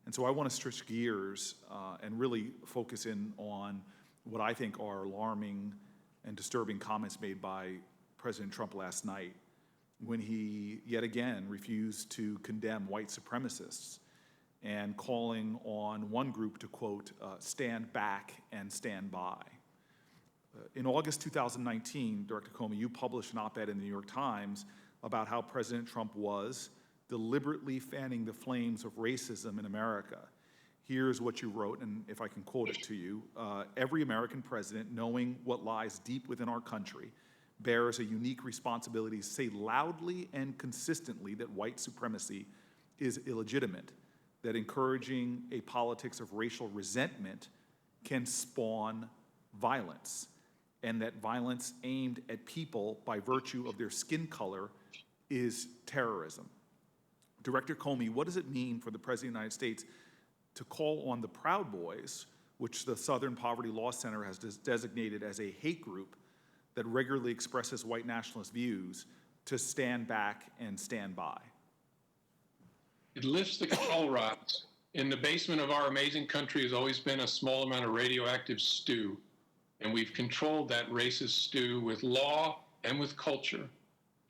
And so I want to switch gears and really focus in on what I think are alarming and disturbing comments made by President Trump last night when he yet again refused to condemn white supremacists and calling on one group to, quote, stand back and stand by. In August 2019, Director Comey, you published an op-ed in the New York Times about how President Trump was deliberately fanning the flames of racism in America. Here's what you wrote, and if I can quote it to you. Every American president, knowing what lies deep within our country, bears a unique responsibility to say loudly and consistently that white supremacy is illegitimate, that encouraging a politics of racial resentment can spawn violence, and that violence aimed at people by virtue of their skin color is terrorism. Director Comey, what does it mean for the President of the United States to call on the Proud Boys, which the Southern Poverty Law Center has designated as a hate group that regularly expresses white nationalist views, to stand back and stand by? It lifts the control rods. In the basement of our amazing country has always been a small amount of radioactive stew, and we've controlled that racist stew with law and with culture.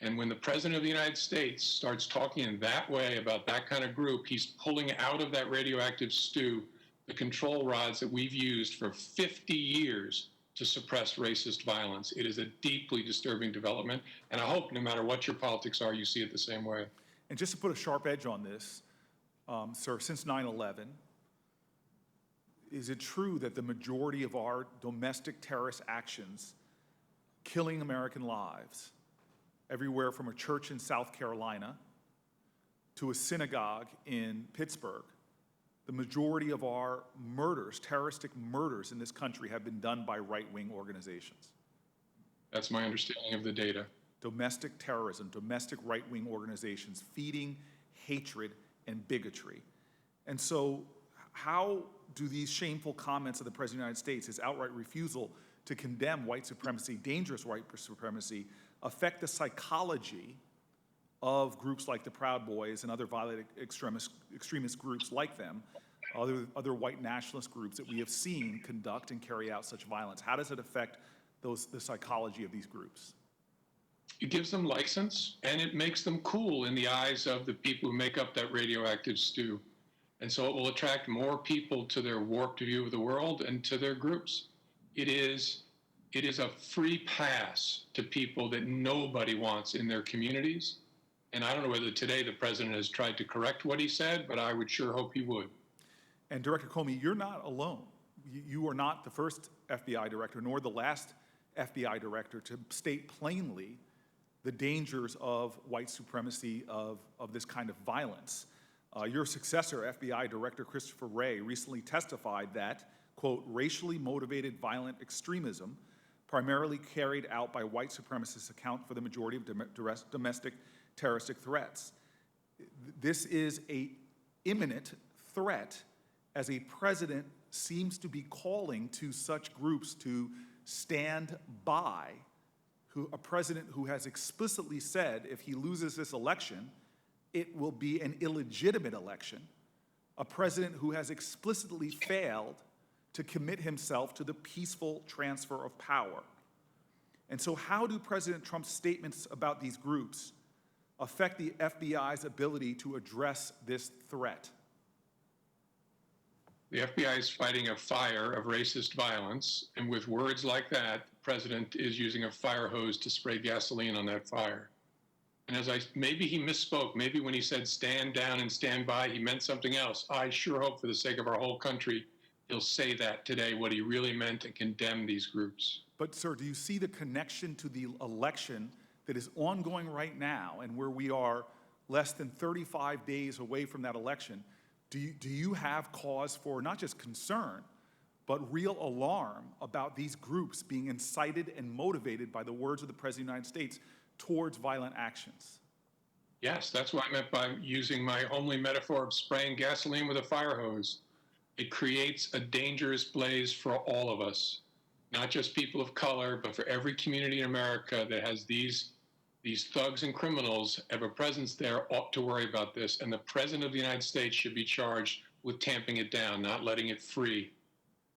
And when the President of the United States starts talking in that way about that kind of group, he's pulling out of that radioactive stew the control rods that we've used for 50 years to suppress racist violence. It is a deeply disturbing development, and I hope no matter what your politics are, you see it the same way. And just to put a sharp edge on this, sir, since 9/11, is it true that the majority of our domestic terrorist actions, killing American lives, everywhere from a church in South Carolina to a synagogue in Pittsburgh, the majority of our murders, terroristic murders in this country, have been done by right-wing organizations? That's my understanding of the data. Domestic terrorism, domestic right-wing organizations feeding hatred and bigotry. And so how do these shameful comments of the President of the United States, his outright refusal to condemn white supremacy, dangerous white supremacy, affect the psychology of groups like the Proud Boys and other violent extremist groups like them, other white nationalist groups that we have seen conduct and carry out such violence? How does it affect the psychology of these groups? It gives them license, and it makes them cool in the eyes of the people who make up that radioactive stew. And so it will attract more people to their warped view of the world and to their groups. It is a free pass to people that nobody wants in their communities. And I don't know whether today the president has tried to correct what he said, but I would sure hope he would. And Director Comey, you're not alone. You are not the first FBI director, nor the last FBI director to state plainly the dangers of white supremacy, of this kind of violence. Your successor, FBI Director Christopher Wray, recently testified that, quote, racially motivated violent extremism, primarily carried out by white supremacists, account for the majority of domestic terroristic threats. This is an imminent threat, as a president seems to be calling to such groups to stand by, a president who has explicitly said if he loses this election, it will be an illegitimate election, a president who has explicitly failed to commit himself to the peaceful transfer of power. And so how do President Trump's statements about these groups affect the FBI's ability to address this threat? The FBI is fighting a fire of racist violence, and with words like that, the president is using a fire hose to spray gasoline on that fire. And maybe he misspoke. Maybe when he said stand down and stand by, he meant something else. I sure hope for the sake of our whole country, he'll say that today, what he really meant, and condemn these groups. But sir, do you see the connection to the election that is ongoing right now, and where we are less than 35 days away from that election? Do you have cause for not just concern, but real alarm about these groups being incited and motivated by the words of the President of the United States towards violent actions? Yes, that's what I meant by using my homely metaphor of spraying gasoline with a fire hose. It creates a dangerous blaze for all of us, not just people of color, but for every community in America that has these thugs and criminals have a presence there ought to worry about this. And the President of the United States should be charged with tamping it down, not letting it free.